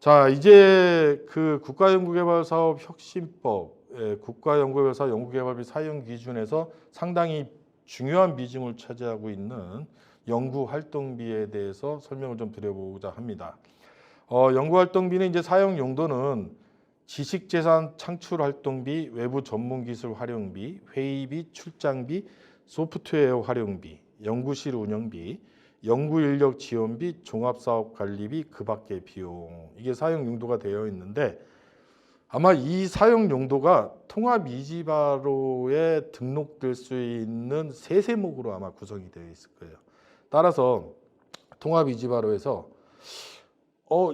자, 이제 그 국가연구개발사업 혁신법, 국가연구개발사 연구개발비 사용 기준에서 상당히 중요한 비중을 차지하고 있는 연구활동비에 대해서 설명을 좀 드려보고자 합니다. 연구활동비는 이제 사용 용도는 지식재산 창출활동비, 외부 전문기술 활용비, 회의비, 출장비, 소프트웨어 활용비, 연구실 운영비, 연구인력 지원비, 종합사업관리비, 그 밖의 비용, 이게 사용 용도가 되어 있는데 아마 이 사용 용도가 통합이지바로에 등록될 수 있는 세세목으로 아마 구성이 되어 있을 거예요. 따라서 통합이지바로에서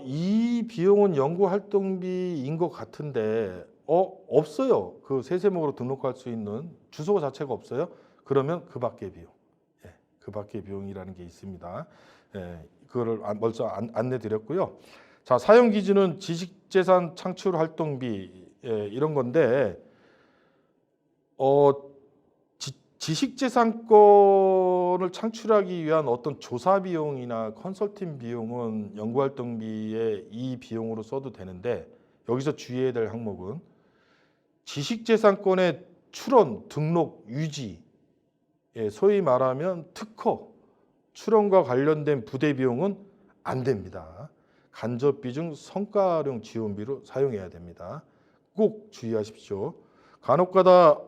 이 비용은 연구활동비인 것 같은데 없어요. 그 세세목으로 등록할 수 있는 주소 자체가 없어요. 그러면 그 밖의 비용, 그 밖의 비용이라는 게 있습니다. 그거를 벌써 안내 드렸고요. 자, 사용 기준은 지식재산 창출활동비 이런 건데 지식재산권을 창출하기 위한 어떤 조사 비용이나 컨설팅 비용은 연구활동비에 이 비용으로 써도 되는데 여기서 주의해야 될 항목은 지식재산권의 출원, 등록, 유지, 소위 말하면 특허, 출원과 관련된 부대 비용은 안 됩니다. 간접비 중 성과활용 지원비로 사용해야 됩니다. 꼭 주의하십시오. 간혹가다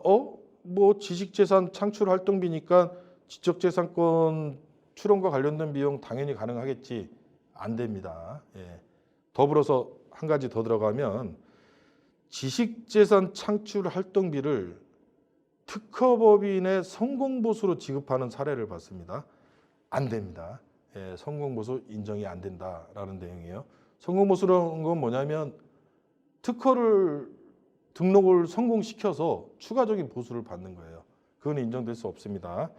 지식재산 창출 활동비니까 지적재산권 출원과 관련된 비용 당연히 가능하겠지. 안 됩니다. 더불어서 한 가지 더 들어가면 지식재산 창출 활동비를 특허법인의 성공보수로 지급하는 사례를 봤습니다. 안 됩니다. 성공보수 인정이 안 된다라는 내용이에요. 성공보수라는 건 뭐냐면 특허를 등록을 성공시켜서 추가적인 보수를 받는 거예요. 그건 인정될 수 없습니다.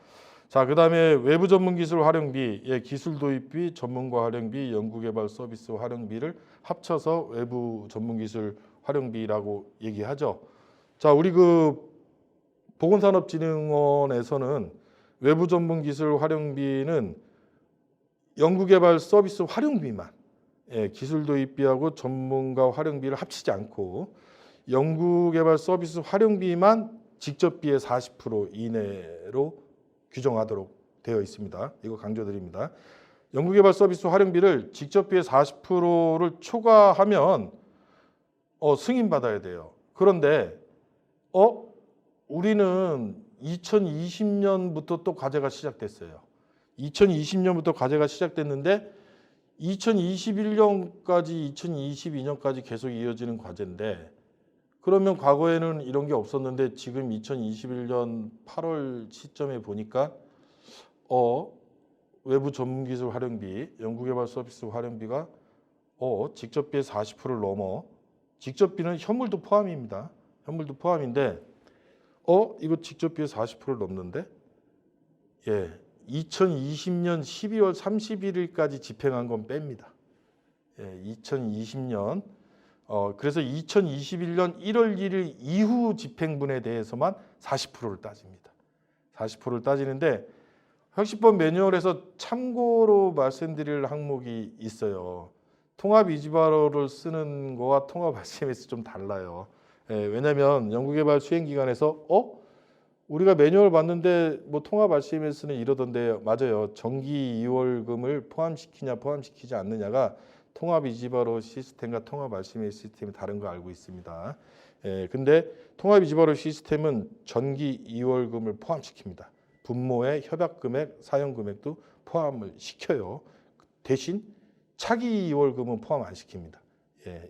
자, 그다음에 외부 전문기술 활용비, 기술 도입비, 전문가 활용비, 연구개발 서비스 활용비를 합쳐서 외부 전문기술 활용비라고 얘기하죠. 자, 우리 그 보건산업진흥원에서는 외부 전문기술 활용비는 연구개발 서비스 활용비만, 기술 도입비하고 전문가 활용비를 합치지 않고 연구개발 서비스 활용비만 직접비의 40% 이내로 규정하도록 되어 있습니다. 이거 강조드립니다. 연구개발 서비스 활용비를 직접비의 40%를 초과하면 승인받아야 돼요. 그런데 우리는 2020년부터 또 과제가 시작됐어요. 2020년부터 과제가 시작됐는데 2021년까지 2022년까지 계속 이어지는 과제인데 그러면 과거에는 이런 게 없었는데 지금 2021년 8월 시점에 보니까 외부 전문기술 활용비, 연구개발 서비스 활용비가 직접비의 40%를 넘어 직접비는 현물도 포함입니다. 현물도 포함인데 이거 직접비의 40%를 넘는데 2020년 12월 31일까지 집행한 건 뺍니다. 2020년 그래서 2021년 1월 1일 이후 집행분에 대해서만 40%를 따집니다. 40%를 따지는데 혁신법 매뉴얼에서 참고로 말씀드릴 항목이 있어요. 통합이지바로를 쓰는 거와 통합 RCMS 좀 달라요. 왜냐하면 연구개발 수행기관에서 우리가 매뉴얼 봤는데 뭐 통합 RCMS는 이러던데 맞아요. 정기 2월금을 포함시키냐 포함시키지 않느냐가 통합 이지바로 시스템과 통합 RCMS 시스템이 다른 거 알고 있습니다. 근데 통합 이지바로 시스템은 전기 2월금을 포함시킵니다. 분모의 협약금액, 사용금액도 포함을 시켜요. 대신 차기 2월금은 포함 안 시킵니다.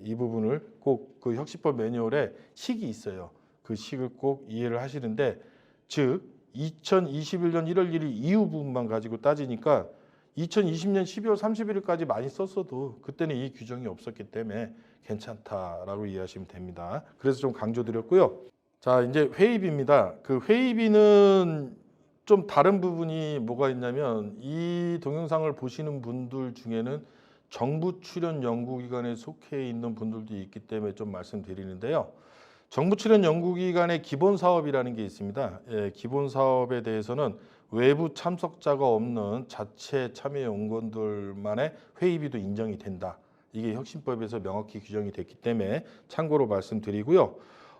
이 부분을 꼭 그 혁신법 매뉴얼에 식이 있어요. 그 식을 꼭 이해를 하시는데 즉 2021년 1월 1일 이후 부분만 가지고 따지니까 2020년 12월 31일까지 많이 썼어도 그때는 이 규정이 없었기 때문에 괜찮다라고 이해하시면 됩니다. 그래서 좀 강조드렸고요. 자, 이제 회의비입니다. 그 회의비는 좀 다른 부분이 뭐가 있냐면 이 동영상을 보시는 분들 중에는 정부 출연 연구기관에 속해 있는 분들도 있기 때문에 좀 말씀드리는데요. 정부 출연 연구기관의 기본 사업이라는 게 있습니다. 기본 사업에 대해서는 외부 참석자가 없는 자체 참여 연구원들만의 회의비도 인정이 된다. 이게 혁신법에서 명확히 규정이 됐기 때문에 참고로 말씀드리고요.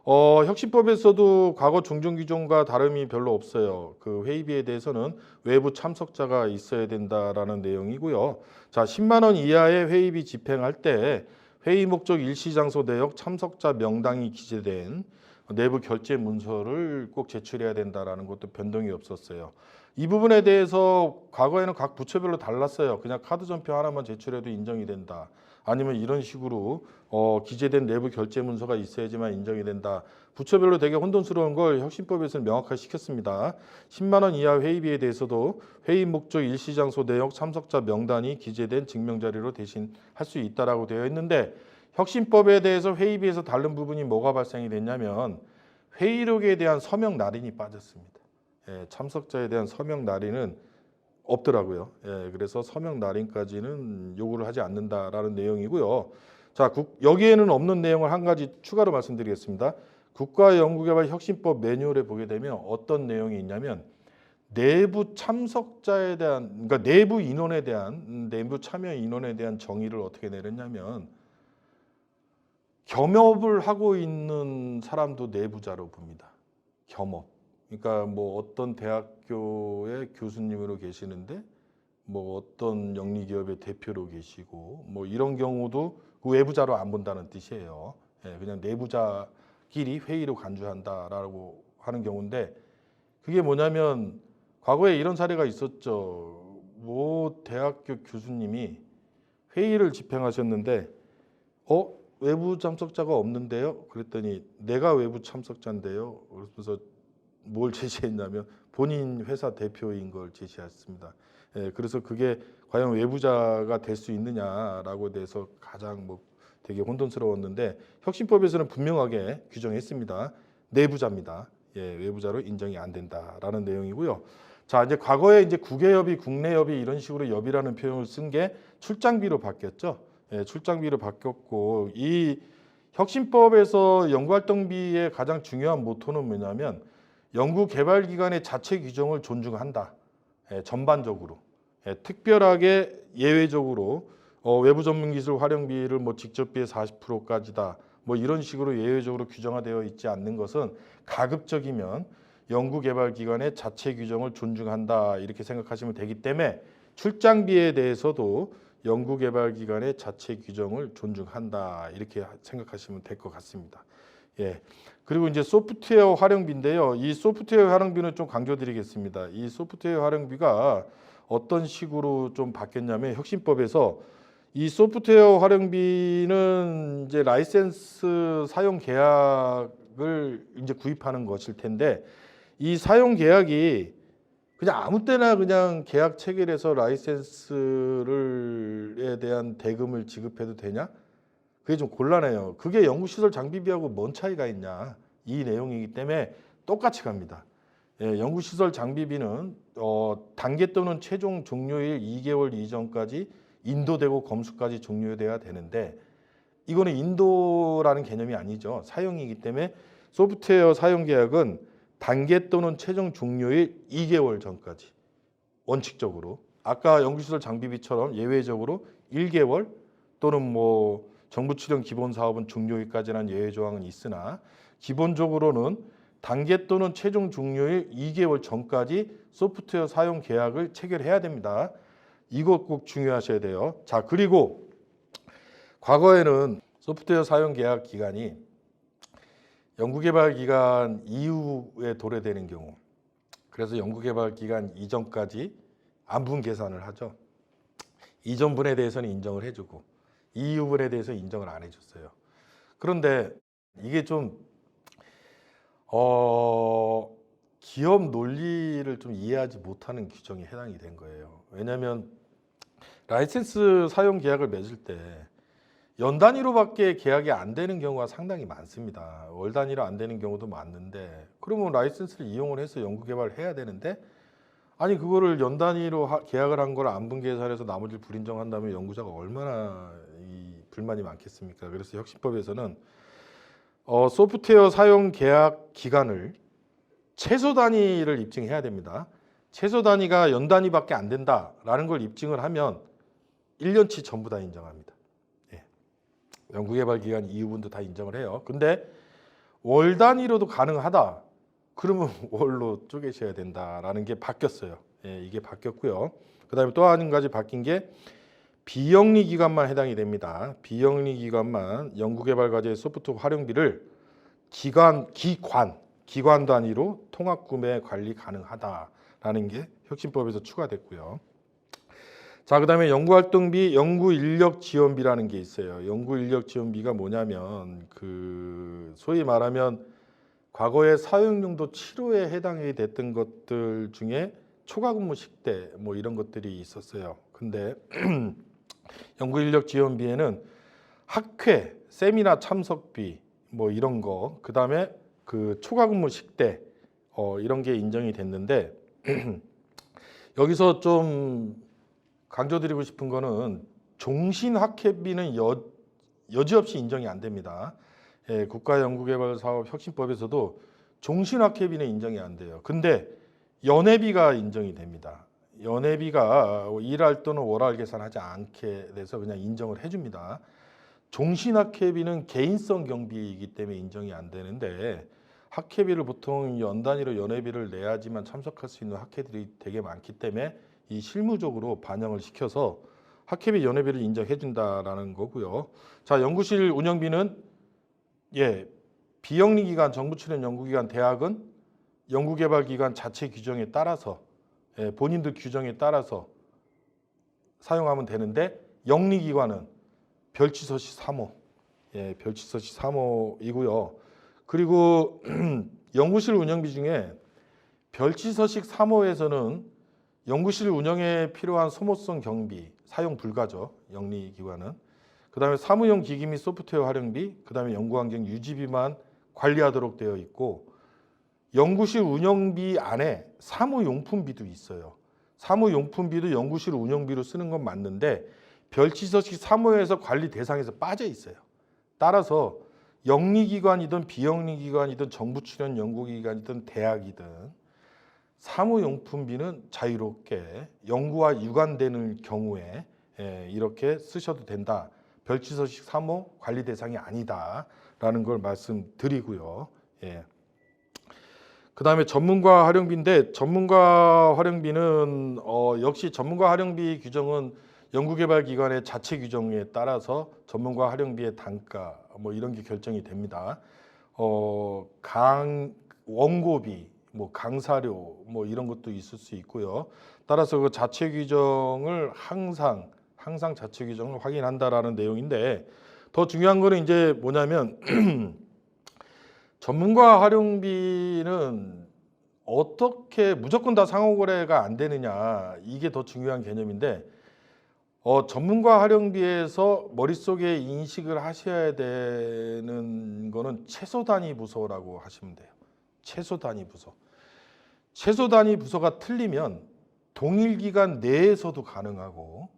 혁신법에서도 과거 종전 규정과 다름이 별로 없어요. 그 회의비에 대해서는 외부 참석자가 있어야 된다라는 내용이고요. 자, 10만 원 이하의 회의비 집행할 때 회의 목적, 일시 장소, 내역, 참석자 명단이 기재된 내부 결제 문서를 꼭 제출해야 된다라는 것도 변동이 없었어요. 이 부분에 대해서 과거에는 각 부처별로 달랐어요. 그냥 카드 전표 하나만 제출해도 인정이 된다. 아니면 이런 식으로 기재된 내부 결제 문서가 있어야지만 인정이 된다. 부처별로 되게 혼돈스러운 걸 혁신법에서는 명확하게 시켰습니다. 10만 원 이하 회의비에 대해서도 회의 목적, 일시 장소, 내역, 참석자 명단이 기재된 증명자료로 대신할 수 있다라고 되어 있는데 혁신법에 대해서 회의비에서 다른 부분이 뭐가 발생이 됐냐면 회의록에 대한 서명 날인이 빠졌습니다. 참석자에 대한 서명 날인은 없더라고요. 그래서 서명 날인까지는 요구를 하지 않는다라는 내용이고요. 자, 여기에는 없는 내용을 한 가지 추가로 말씀드리겠습니다. 국가연구개발혁신법 매뉴얼에 보게 되면 어떤 내용이 있냐면 내부 참석자에 대한, 그러니까 내부 인원에 대한, 내부 참여 인원에 대한 정의를 어떻게 내렸냐면 겸업을 하고 있는 사람도 내부자로 봅니다. 겸업. 그러니까 뭐 어떤 대학교의 교수님으로 계시는데 뭐 어떤 영리기업의 대표로 계시고 뭐 이런 경우도 그 외부자로 안 본다는 뜻이에요. 그냥 내부자끼리 회의로 간주한다라고 하는 경우인데 그게 뭐냐면 과거에 이런 사례가 있었죠. 모 대학교 교수님이 회의를 집행하셨는데 외부 참석자가 없는데요. 그랬더니 내가 외부 참석자인데요. 그래서 뭘 제시했냐면 본인 회사 대표인 걸 제시했습니다. 그래서 그게 과연 외부자가 될 수 있느냐라고 대해서 가장 뭐 되게 혼돈스러웠는데 혁신법에서는 분명하게 규정했습니다. 내부자입니다. 외부자로 인정이 안 된다라는 내용이고요. 자, 이제 과거에 이제 국외협의, 국내협의 이런 식으로 협의라는 표현을 쓴 게 출장비로 바뀌었죠. 출장비로 바뀌었고 이 혁신법에서 연구활동비의 가장 중요한 모토는 뭐냐면 연구개발기관의 자체 규정을 존중한다. 전반적으로. 특별하게 예외적으로 외부 전문기술 활용비를 뭐 직접비의 40%까지다. 뭐 이런 식으로 예외적으로 규정화되어 있지 않는 것은 가급적이면 연구개발기관의 자체 규정을 존중한다. 이렇게 생각하시면 되기 때문에 출장비에 대해서도 연구개발기관의 자체 규정을 존중한다. 이렇게 생각하시면 될 것 같습니다. 그리고 이제 소프트웨어 활용비인데요. 이 소프트웨어 활용비는 좀 강조드리겠습니다. 이 소프트웨어 활용비가 어떤 식으로 좀 바뀌었냐면 혁신법에서 이 소프트웨어 활용비는 이제 라이센스 사용 계약을 이제 구입하는 것일 텐데 이 사용 계약이 그냥 아무 때나 그냥 계약 체결해서 라이센스에 대한 대금을 지급해도 되냐? 그게 좀 곤란해요. 그게 연구시설 장비비하고 뭔 차이가 있냐? 이 내용이기 때문에 똑같이 갑니다. 연구시설 장비비는 단계 또는 최종 종료일 2개월 이전까지 인도되고 검수까지 종료돼야 되는데 이거는 인도라는 개념이 아니죠. 사용이기 때문에 소프트웨어 사용 계약은 단계 또는 최종 종료일 2개월 전까지 원칙적으로 아까 연구시설 장비비처럼 예외적으로 1개월 또는 뭐 정부 출연 기본 사업은 종료일까지라는 예외 조항은 있으나 기본적으로는 단계 또는 최종 종료일 2개월 전까지 소프트웨어 사용 계약을 체결해야 됩니다. 이것 꼭 중요하셔야 돼요. 자, 그리고 과거에는 소프트웨어 사용 계약 기간이 연구개발 기간 이후에 도래되는 경우, 그래서 연구개발 기간 이전까지 안분 계산을 하죠. 이전 분에 대해서는 인정을 해주고 이후 분에 대해서 인정을 안 해줬어요. 그런데 이게 좀 기업 논리를 좀 이해하지 못하는 규정에 해당이 된 거예요. 왜냐하면 라이센스 사용 계약을 맺을 때 연 단위로밖에 계약이 안 되는 경우가 상당히 많습니다. 월 단위로 안 되는 경우도 많은데 그러면 라이센스를 이용을 해서 연구개발을 해야 되는데 아니 그거를 연 단위로 계약을 한 걸 안분 계산해서 나머지를 불인정한다면 연구자가 얼마나 불만이 많겠습니까? 그래서 혁신법에서는 소프트웨어 사용 계약 기간을 최소 단위를 입증해야 됩니다. 최소 단위가 연 단위밖에 안 된다라는 걸 입증을 하면 1년치 전부 다 인정합니다. 연구개발기관 이유분도 다 인정을 해요. 근데 월 단위로도 가능하다. 그러면 월로 쪼개셔야 된다라는 게 바뀌었어요. 예, 이게 바뀌었고요. 그다음에 또 한 가지 바뀐 게 비영리 기관만 해당이 됩니다. 비영리 기관만 연구개발 과제 소프트웨어 활용비를 기관 단위로 통합 구매 관리 가능하다라는 게 혁신법에서 추가됐고요. 자, 그다음에 연구활동비, 연구인력 지원비라는 게 있어요. 연구인력 지원비가 뭐냐면 소위 말하면 과거에 사용용도 치료에 해당이 됐던 것들 중에 초과근무 식대 뭐 이런 것들이 있었어요. 근데 연구인력 지원비에는 학회, 세미나 참석비 뭐 이런 거, 그다음에 초과근무 식대 이런 게 인정이 됐는데 여기서 좀 강조드리고 싶은 거는 종신학회비는 여지없이 인정이 안 됩니다. 예, 국가연구개발사업혁신법에서도 종신학회비는 인정이 안 돼요. 근데 연회비가 인정이 됩니다. 연회비가 일할 또는 월할 계산하지 않게 돼서 그냥 인정을 해줍니다. 종신학회비는 개인성 경비이기 때문에 인정이 안 되는데 학회비를 보통 연 단위로 연회비를 내야지만 참석할 수 있는 학회들이 되게 많기 때문에 이 실무적으로 반영을 시켜서 학회비 연회비를 인정해 준다라는 거고요. 자, 연구실 운영비는 비영리 기관, 정부 출연 연구기관, 대학은 연구개발기관 자체 규정에 따라서 본인들 규정에 따라서 사용하면 되는데 영리기관은 별치서시 3호, 별치서시 3호이고요. 그리고 연구실 운영비 중에 별치서식 3호에서는 연구실 운영에 필요한 소모성 경비 사용 불가죠. 영리기관은. 그다음에 사무용 기기 및 소프트웨어 활용비, 그다음에 연구환경 유지비만 관리하도록 되어 있고 연구실 운영비 안에 사무용품비도 있어요. 사무용품비도 연구실 운영비로 쓰는 건 맞는데 별치서식 3호에서 관리 대상에서 빠져 있어요. 따라서 영리기관이든 비영리기관이든 정부 출연 연구기관이든 대학이든 사무용품비는 자유롭게 연구와 유관되는 경우에 이렇게 쓰셔도 된다. 별치서식 3호 관리 대상이 아니다라는 걸 말씀드리고요. 그 다음에 전문가 활용비인데 전문가 활용비는 역시 전문가 활용비 규정은 연구개발기관의 자체 규정에 따라서 전문가 활용비의 단가 뭐 이런 게 결정이 됩니다. 원고비, 뭐 강사료 뭐 이런 것도 있을 수 있고요. 따라서 그 자체 규정을 항상 자체 규정을 확인한다라는 내용인데 더 중요한 거는 이제 뭐냐면 전문가 활용비는 어떻게 무조건 다 상호거래가 안 되느냐 이게 더 중요한 개념인데 전문가 활용비에서 머릿속에 인식을 하셔야 되는 거는 최소 단위 부서라고 하시면 돼요. 최소 단위 부서. 최소 단위 부서가 틀리면 동일 기간 내에서도 가능하고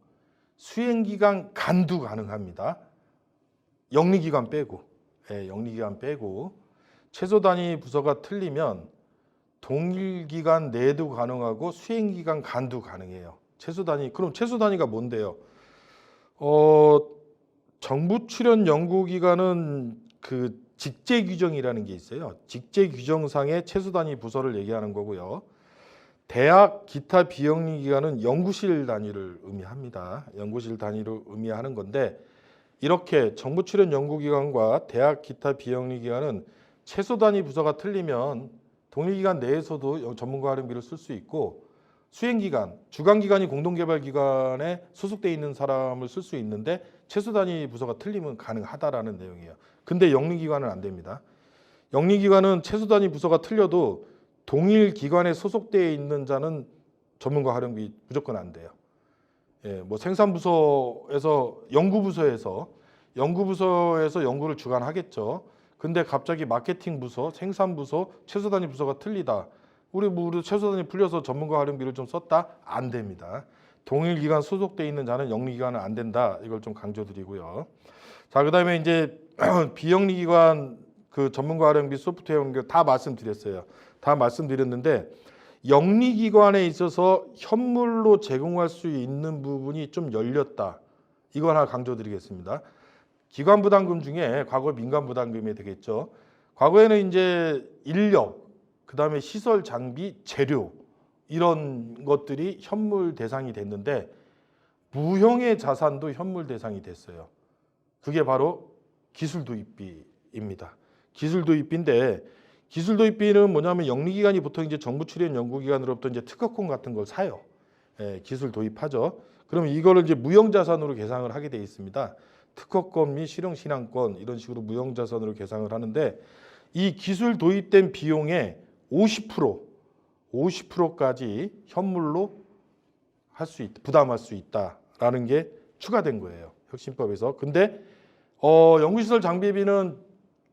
수행 기간 간도 가능합니다. 영리기관 빼고. 영리기관 빼고. 최소 단위 부서가 틀리면 동일 기간 내도 가능하고 수행 기간 간도 가능해요. 최소 단위. 그럼 최소 단위가 뭔데요? 정부 출연 연구기관은 직제 규정이라는 게 있어요. 직제 규정상의 최소 단위 부서를 얘기하는 거고요. 대학 기타 비영리 기관은 연구실 단위를 의미합니다. 연구실 단위로 의미하는 건데 이렇게 정부 출연 연구기관과 대학 기타 비영리 기관은 최소 단위 부서가 틀리면 동일기관 내에서도 전문가 활용비를 쓸 수 있고 수행기관, 주관기관이 공동개발기관에 소속돼 있는 사람을 쓸 수 있는데 최소 단위 부서가 틀리면 가능하다라는 내용이에요. 근데 영리기관은 안 됩니다. 영리기관은 최소 단위 부서가 틀려도 동일 기관에 소속되어 있는 자는 전문가 활용비 무조건 안 돼요. 뭐 생산부서에서 연구부서에서 연구를 주관하겠죠. 근데 갑자기 마케팅부서, 생산부서, 최소 단위 부서가 틀리다. 우리 최소 단위 풀려서 전문가 활용비를 좀 썼다? 안 됩니다. 동일 기관 소속되어 있는 자는 영리기관은 안 된다. 이걸 좀 강조드리고요. 자, 그다음에 이제 비영리기관 전문가 활용비 소프트웨어 연결 다 말씀드렸어요. 다 말씀드렸는데 영리기관에 있어서 현물로 제공할 수 있는 부분이 좀 열렸다. 이거 하나 강조드리겠습니다. 기관 부담금 중에 과거 민간 부담금이 되겠죠. 과거에는 이제 인력, 그다음에 시설, 장비, 재료 이런 것들이 현물 대상이 됐는데 무형의 자산도 현물 대상이 됐어요. 그게 바로 기술 도입비입니다. 기술 도입비인데 기술 도입비는 뭐냐면 영리기관이 보통 이제 정부 출연 연구기관으로부터 이제 특허권 같은 걸 사요. 예, 기술 도입하죠. 그러면 이거를 이제 무형자산으로 계상을 하게 돼 있습니다. 특허권 및 실용신앙권 이런 식으로 무형자산으로 계상을 하는데 이 기술 도입된 비용의 50%까지 현물로 할 수 있다, 부담할 수 있다라는 게 추가된 거예요. 혁신법에서. 근데 연구시설 장비비는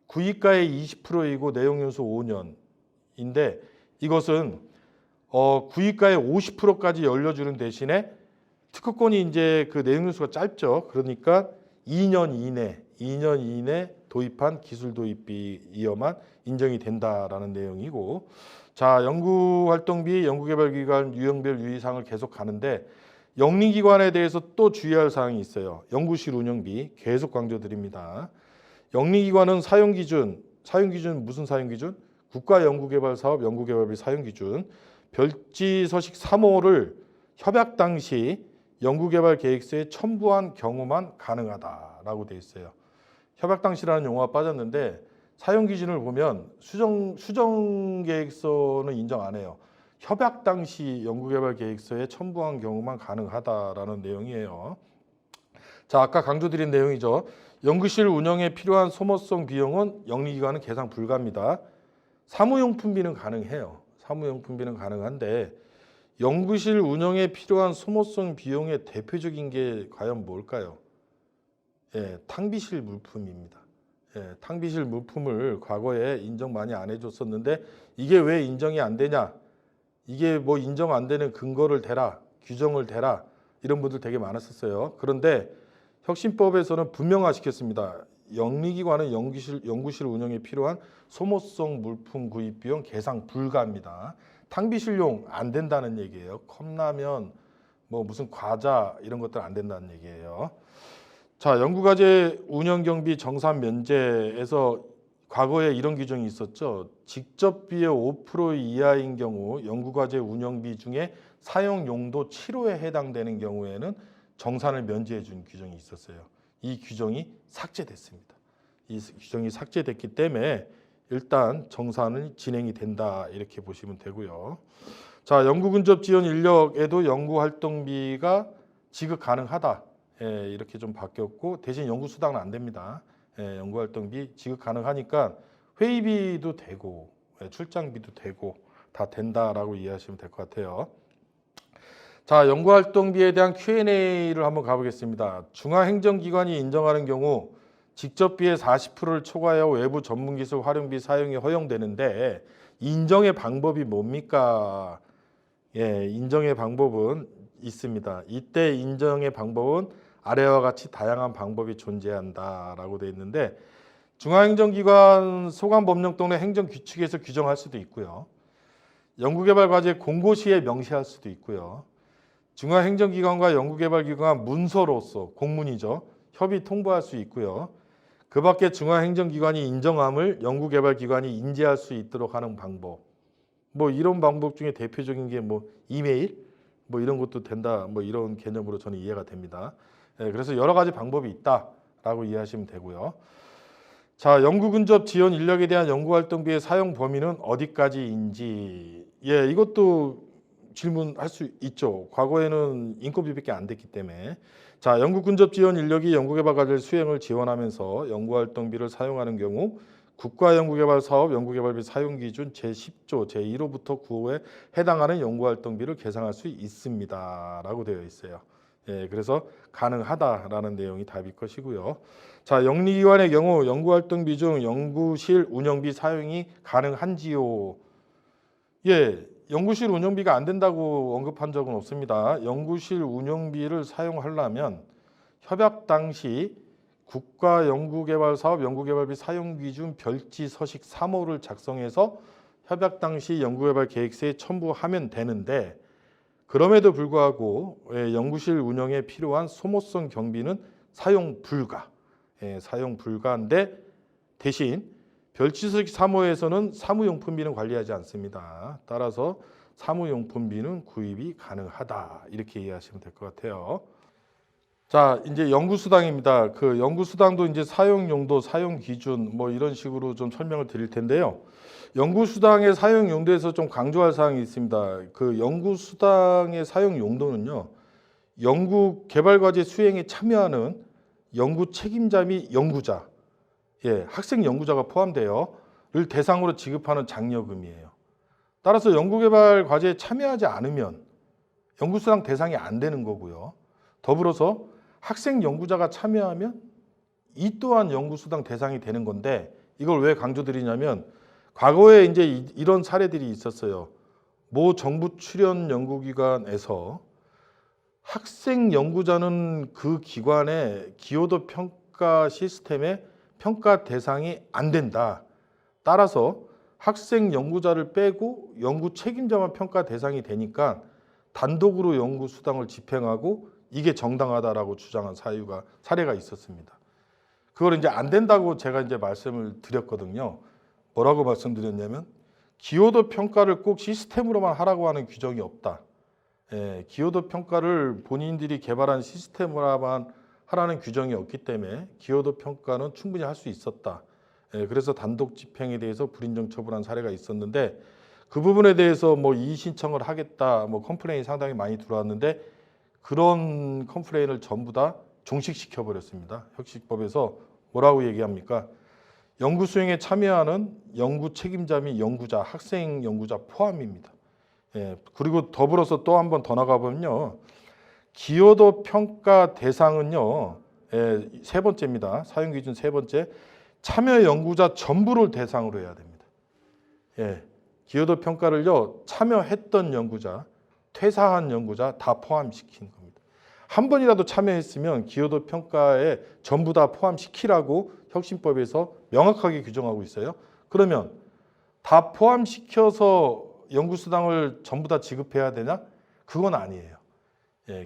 구입가의 20%이고 내용연수 5년인데 이것은 구입가의 50%까지 열려주는 대신에 특허권이 이제 그 내용연수가 짧죠. 그러니까 2년 이내 도입한 기술 도입비이어만 인정이 된다라는 내용이고, 자 연구활동비, 연구개발기관 유형별 유의사항을 계속 가는데 영리기관에 대해서 또 주의할 사항이 있어요. 연구실 운영비 계속 강조드립니다. 영리기관은 사용기준 무슨 사용기준? 국가연구개발사업 연구개발비 사용기준 별지서식 3호를 협약 당시 연구개발계획서에 첨부한 경우만 가능하다라고 되어 있어요. 협약 당시라는 용어가 빠졌는데 사용 기준을 보면 수정 계획서는 인정 안 해요. 협약 당시 연구개발 계획서에 첨부한 경우만 가능하다라는 내용이에요. 자, 아까 강조드린 내용이죠. 연구실 운영에 필요한 소모성 비용은 영리기관은 계상 불가입니다. 사무용품비는 가능해요. 사무용품비는 가능한데 연구실 운영에 필요한 소모성 비용의 대표적인 게 과연 뭘까요? 예, 탕비실 물품입니다. 예, 탕비실 물품을 과거에 인정 많이 안 해줬었는데 이게 왜 인정이 안 되냐? 이게 뭐 인정 안 되는 근거를 대라, 규정을 대라 이런 분들 되게 많았었어요. 그런데 혁신법에서는 분명화시켰습니다. 영리기관은 연구실 운영에 필요한 소모성 물품 구입 비용 계상 불가합니다. 탕비실용 안 된다는 얘기예요. 컵라면, 뭐 무슨 과자 이런 것들 안 된다는 얘기예요. 자, 연구과제 운영경비 정산 면제에서 과거에 이런 규정이 있었죠. 직접비의 5% 이하인 경우 연구과제 운영비 중에 사용 용도 7호에 해당되는 경우에는 정산을 면제해 준 규정이 있었어요. 이 규정이 삭제됐습니다. 이 규정이 삭제됐기 때문에 일단 정산은 진행이 된다 이렇게 보시면 되고요. 자, 연구근접 지원 인력에도 연구활동비가 지급 가능하다. 예, 이렇게 좀 바뀌었고 대신 연구수당은 안 됩니다. 예, 연구활동비 지급 가능하니까 회의비도 되고 출장비도 되고 다 된다라고 이해하시면 될 것 같아요. 자, 연구활동비에 대한 Q&A를 한번 가보겠습니다. 중앙행정기관이 인정하는 경우 직접비의 40%를 초과하여 외부 전문기술 활용비 사용이 허용되는데 인정의 방법이 뭡니까? 예, 인정의 방법은 있습니다. 이때 인정의 방법은 아래와 같이 다양한 방법이 존재한다라고 되어 있는데 중앙행정기관 소관법령동의 행정규칙에서 규정할 수도 있고요. 연구개발과제 공고시에 명시할 수도 있고요. 중앙행정기관과 연구개발기관 문서로서 공문이죠. 협의 통보할 수 있고요. 그 밖에 중앙행정기관이 인정함을 연구개발기관이 인지할 수 있도록 하는 방법. 뭐 이런 방법 중에 대표적인 게 뭐 이메일 뭐 이런 것도 된다. 뭐 이런 개념으로 저는 이해가 됩니다. 예, 그래서 여러 가지 방법이 있다라고 이해하시면 되고요. 자, 연구근접 지원 인력에 대한 연구활동비의 사용 범위는 어디까지인지. 예, 이것도 질문할 수 있죠. 과거에는 인건비밖에 안 됐기 때문에. 자, 연구근접 지원 인력이 연구개발과제 수행을 지원하면서 연구활동비를 사용하는 경우 국가연구개발사업 연구개발비 사용기준 제10조 제1호부터 9호에 해당하는 연구활동비를 계상할 수 있습니다. 라고 되어 있어요. 예, 그래서 가능하다라는 내용이 답일 것이고요. 자, 영리기관의 경우 연구활동비 중 연구실 운영비 사용이 가능한지요? 예, 연구실 운영비가 안 된다고 언급한 적은 없습니다. 연구실 운영비를 사용하려면 협약 당시 국가연구개발사업 연구개발비 사용기준 별지서식 3호를 작성해서 협약 당시 연구개발계획서에 첨부하면 되는데 그럼에도 불구하고 연구실 운영에 필요한 소모성 경비는 사용 불가. 사용 불가인데 대신 별지식 사무에서는 사무용품비는 관리하지 않습니다. 따라서 사무용품비는 구입이 가능하다. 이렇게 이해하시면 될 것 같아요. 자, 이제 연구수당입니다. 그 연구수당도 이제 사용 용도, 사용 기준 뭐 이런 식으로 좀 설명을 드릴 텐데요. 연구수당의 사용 용도에서 좀 강조할 사항이 있습니다. 그 연구수당의 사용 용도는요, 연구 개발 과제 수행에 참여하는 연구 책임자 및 연구자, 학생 연구자가 포함되어를 대상으로 지급하는 장려금이에요. 따라서 연구 개발 과제에 참여하지 않으면 연구수당 대상이 안 되는 거고요. 더불어서 학생 연구자가 참여하면 이 또한 연구수당 대상이 되는 건데, 이걸 왜 강조드리냐면 과거에 이제 이런 사례들이 있었어요. 모 정부 출연 연구기관에서 학생 연구자는 그 기관의 기여도 평가 시스템의 평가 대상이 안 된다. 따라서 학생 연구자를 빼고 연구 책임자만 평가 대상이 되니까 단독으로 연구 수당을 집행하고 이게 정당하다라고 주장한 사례가 있었습니다. 그걸 이제 안 된다고 제가 이제 말씀을 드렸거든요. 뭐라고 말씀드렸냐면 기여도 평가를 꼭 시스템으로만 하라고 하는 규정이 없다. 기여도 평가를 본인들이 개발한 시스템으로만 하라는 규정이 없기 때문에 기여도 평가는 충분히 할 수 있었다. 그래서 단독 집행에 대해서 불인정 처분한 사례가 있었는데, 그 부분에 대해서 뭐 이의 신청을 하겠다, 뭐 컴플레인이 상당히 많이 들어왔는데 그런 컴플레인을 전부 다 종식시켜 버렸습니다. 혁신법에서 뭐라고 얘기합니까? 연구 수행에 참여하는 연구 책임자 및 연구자, 학생 연구자 포함입니다. 그리고 더불어서 또 한 번 더 나가보면요, 기여도 평가 대상은요, 세 번째입니다. 사용 기준 세 번째, 참여 연구자 전부를 대상으로 해야 됩니다. 기여도 평가를요, 참여했던 연구자, 퇴사한 연구자 다 포함시킨 겁니다. 한 번이라도 참여했으면 기여도 평가에 전부 다 포함시키라고 혁신법에서 명확하게 규정하고 있어요. 그러면 다 포함시켜서 연구수당을 전부 다 지급해야 되냐? 그건 아니에요.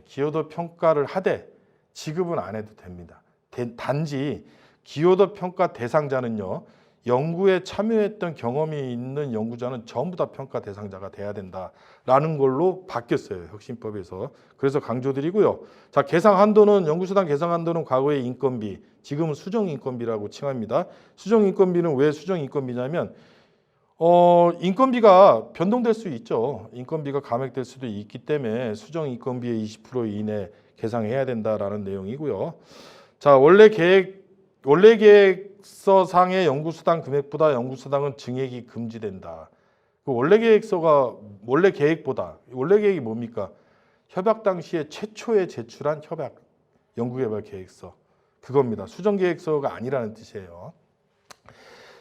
기여도 평가를 하되 지급은 안 해도 됩니다. 단지 기여도 평가 대상자는요, 연구에 참여했던 경험이 있는 연구자는 전부 다 평가 대상자가 돼야 된다라는 걸로 바뀌었어요, 혁신법에서. 그래서 강조드리고요. 자, 계상 한도는, 연구수당 계상 한도는 과거의 인건비, 지금은 수정 인건비라고 칭합니다. 수정 인건비는 왜 수정 인건비냐면 인건비가 변동될 수 있죠. 인건비가 감액될 수도 있기 때문에 수정 인건비의 20% 이내 계상해야 된다라는 내용이고요. 자, 원래 계획서상의 연구수당 금액보다 연구수당은 증액이 금지된다. 그 원래 계획이 뭡니까? 협약 당시에 최초에 제출한 협약 연구개발 계획서, 그겁니다. 수정 계획서가 아니라는 뜻이에요.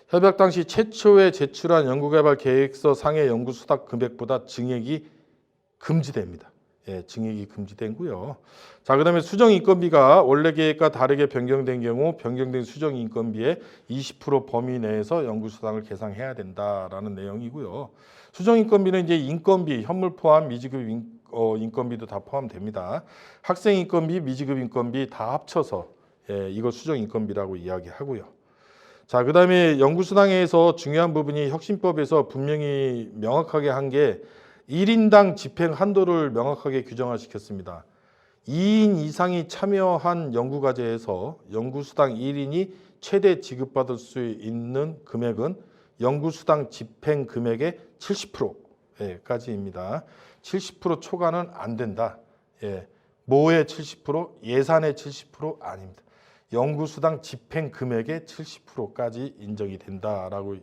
협약 당시 최초에 제출한 연구개발 계획서 상의 연구수당 금액보다 증액이 금지됩니다. 증액이 금지되고요. 자, 그다음에 수정 인건비가 원래 계획과 다르게 변경된 경우 변경된 수정 인건비의 20% 범위 내에서 연구수당을 계상해야 된다라는 내용이고요. 수정 인건비는 이제 인건비, 현물 포함, 미지급 인건비도 다 포함됩니다. 학생 인건비, 미지급 인건비 다 합쳐서 이걸 수정 인건비라고 이야기하고요. 자, 그다음에 연구수당에서 중요한 부분이 혁신법에서 분명히 명확하게 한 게 1인당 집행 한도를 명확하게 규정화시켰습니다. 2인 이상이 참여한 연구과제에서 연구수당 1인이 최대 지급받을 수 있는 금액은 연구수당 집행 금액의 70%까지입니다. 70% 초과는 안 된다. 뭐의 70%? 예산의 70% 아닙니다. 연구수당 집행 금액의 70%까지 인정이 된다라고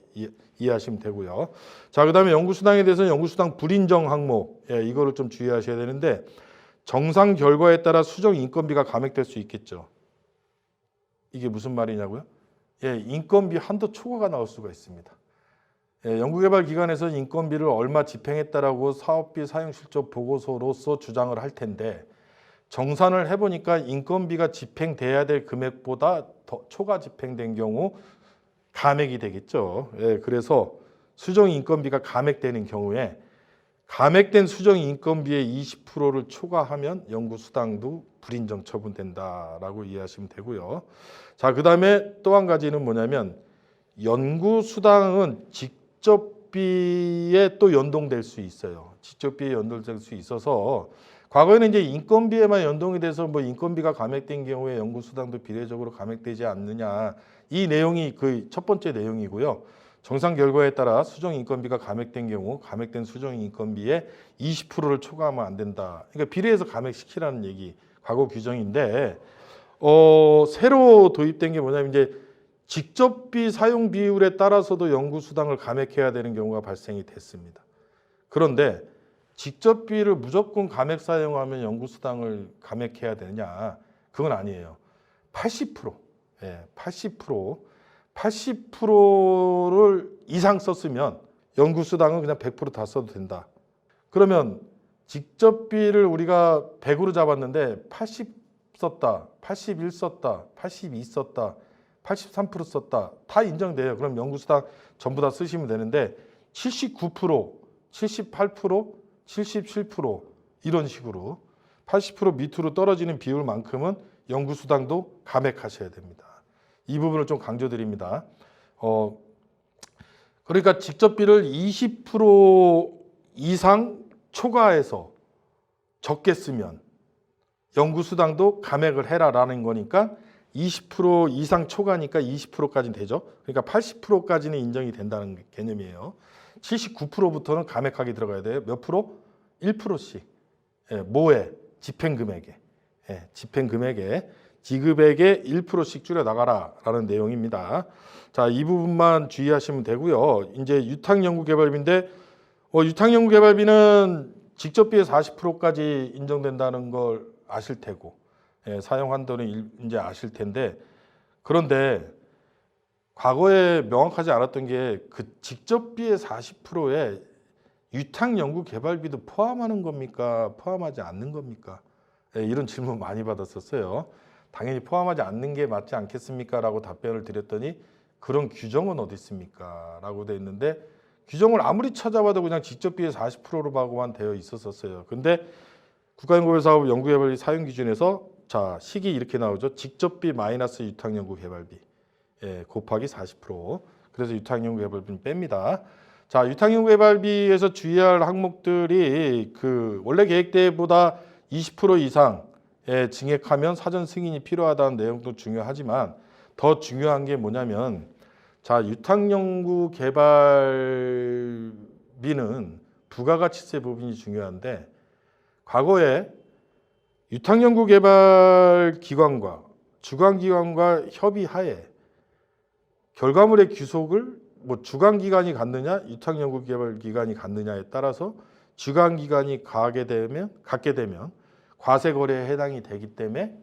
이해하시면 되고요. 자, 그다음에 연구수당에 대해서는 연구수당 불인정 항목, 이거를 좀 주의하셔야 되는데, 정상 결과에 따라 수정 인건비가 감액될 수 있겠죠. 이게 무슨 말이냐고요? 인건비 한도 초과가 나올 수가 있습니다. 연구개발 기관에서 인건비를 얼마 집행했다라고 사업비 사용실적 보고서로서 주장을 할 텐데, 정산을 해보니까 인건비가 집행돼야 될 금액보다 더 초과 집행된 경우 감액이 되겠죠. 그래서 수정 인건비가 감액되는 경우에 감액된 수정 인건비의 20%를 초과하면 연구수당도 불인정 처분된다라고 이해하시면 되고요. 자, 그다음에 또 한 가지는 뭐냐면 연구수당은 직접비에 또 연동될 수 있어요. 직접비에 연동될 수 있어서 과거에는 이제 인건비에만 연동이 돼서 뭐 인건비가 감액된 경우에 연구수당도 비례적으로 감액되지 않느냐, 이 내용이 그 첫 번째 내용이고요. 정상 결과에 따라 수정 인건비가 감액된 경우 감액된 수정 인건비의 20%를 초과하면 안 된다. 그러니까 비례해서 감액시키라는 얘기, 과거 규정인데 새로 도입된 게 뭐냐면 이제 직접비 사용 비율에 따라서도 연구수당을 감액해야 되는 경우가 발생이 됐습니다. 그런데 직접비를 무조건 감액 사용하면 연구수당을 감액해야 되느냐? 그건 아니에요. 80%, 80%를 이상 썼으면 연구수당은 그냥 100% 다 써도 된다. 그러면 직접비를 우리가 100으로 잡았는데 80 썼다, 81 썼다, 82 썼다, 83% 썼다, 다 인정돼요. 그럼 연구수당 전부 다 쓰시면 되는데 79%, 78%, 77% 이런 식으로 80% 밑으로 떨어지는 비율만큼은 연구수당도 감액하셔야 됩니다. 이 부분을 좀 강조드립니다. 그러니까 직접비를 20% 이상 초과해서 적게 쓰면 연구수당도 감액을 해라라는 거니까 20% 이상 초과니까 20%까지는 되죠. 그러니까 80%까지는 인정이 된다는 개념이에요. 79%부터는 감액하게 들어가야 돼요. 몇 프로? 1%씩. 뭐에? 집행금액에. 집행금액에. 지급액의 1%씩 줄여 나가라라는 내용입니다. 자, 이 부분만 주의하시면 되고요. 이제 유탁연구개발비인데 유탁연구개발비는 직접비의 40%까지 인정된다는 걸 아실 테고 사용 한도는 이제 아실 텐데 그런데 과거에 명확하지 않았던 게 그 직접비의 40%에 유탁연구개발비도 포함하는 겁니까? 포함하지 않는 겁니까? 이런 질문 많이 받았었어요. 당연히 포함하지 않는 게 맞지 않겠습니까? 라고 답변을 드렸더니 그런 규정은 어디 있습니까? 라고 돼 있는데 규정을 아무리 찾아봐도 그냥 직접비의 40%로만 되어 있었어요. 근데 국가연구개발사업 연구개발비 사용기준에서 자, 식이 이렇게 나오죠. 직접비 마이너스 유탁연구개발비 곱하기 40%. 그래서 유탁연구개발비는 뺍니다. 자, 유탁연구개발비에서 주의할 항목들이 그 원래 계획대보다 20% 이상 증액하면 사전 승인이 필요하다는 내용도 중요하지만 더 중요한 게 뭐냐면 자, 유탁연구개발비는 부가가치세 부분이 중요한데 과거에 유탁연구개발기관과 주관기관과 협의하에 결과물의 귀속을 뭐 주관기관이 갖느냐 유탁연구개발기관이 갖느냐에 따라서 주관기관이 갖게 되면 과세거래에 해당이 되기 때문에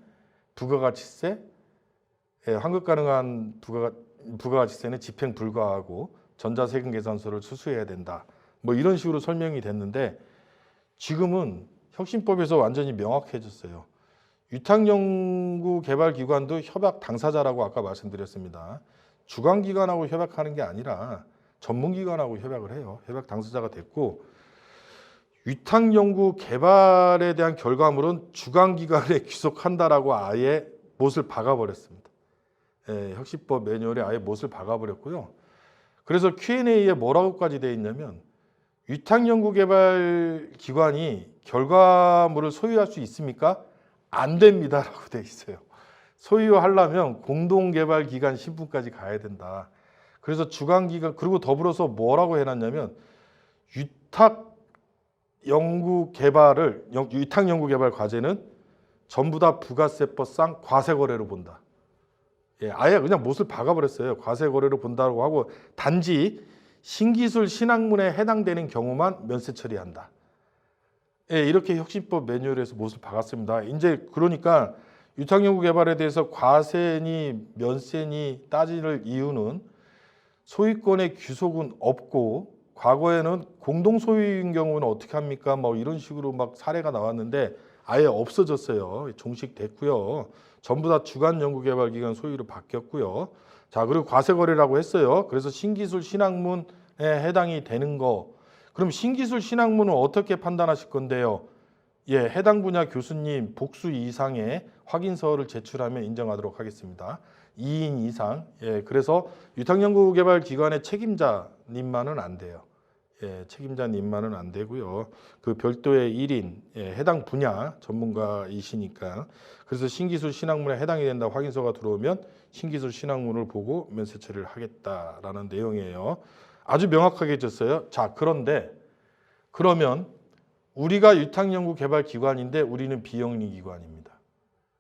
부가가치세, 환급 가능한 부가가치세는 집행 불가하고 전자세금계산서를 수수해야 된다. 뭐 이런 식으로 설명이 됐는데 지금은 혁신법에서 완전히 명확해졌어요. 유탁연구개발기관도 협약 당사자라고 아까 말씀드렸습니다. 주관기관하고 협약하는 게 아니라 전문기관하고 협약을 해요. 협약 당사자가 됐고 유탁연구개발에 대한 결과물은 주관기관에 귀속한다라고 아예 못을 박아버렸습니다. 혁신법 매뉴얼에 아예 못을 박아버렸고요. 그래서 Q&A에 뭐라고까지 되어 있냐면 유탁연구개발기관이 결과물을 소유할 수 있습니까? 안 됩니다라고 되어 있어요. 소유하려면 공동개발기관 신분까지 가야 된다. 그래서 주관기관 그리고 더불어서 뭐라고 해놨냐면 유탁연구개발 과제는 전부 다 부가세법상 과세거래로 본다. 아예 그냥 못을 박아버렸어요. 과세거래로 본다고 하고 단지 신기술 신학문에 해당되는 경우만 면세 처리한다. 이렇게 혁신법 매뉴얼에서 못을 박았습니다. 이제 그러니까 유탁연구개발에 대해서 과세니 면세니 따질 이유는 소유권의 귀속은 없고 과거에는 공동소유인 경우는 어떻게 합니까? 뭐 이런 식으로 막 사례가 나왔는데 아예 없어졌어요. 종식됐고요. 전부 다 주관연구개발기관 소유로 바뀌었고요. 자, 그리고 과세거래라고 했어요. 그래서 신기술 신학문에 해당이 되는 거 그럼 신기술 신학문은 어떻게 판단하실 건데요? 예, 해당 분야 교수님 복수 이상의 확인서를 제출하면 인정하도록 하겠습니다. 2인 이상. 예, 그래서 유탁연구개발기관의 책임자님만은 안 돼요. 예, 책임자님만은 안 되고요. 그 별도의 1인, 예, 해당 분야 전문가이시니까. 그래서 신기술 신학문에 해당이 된다 확인서가 들어오면 신기술 신학문을 보고 면세 처리를 하겠다라는 내용이에요. 아주 명확하게 줬어요. 자, 그런데 그러면 우리가 유탁연구개발기관인데 우리는 비영리기관입니다.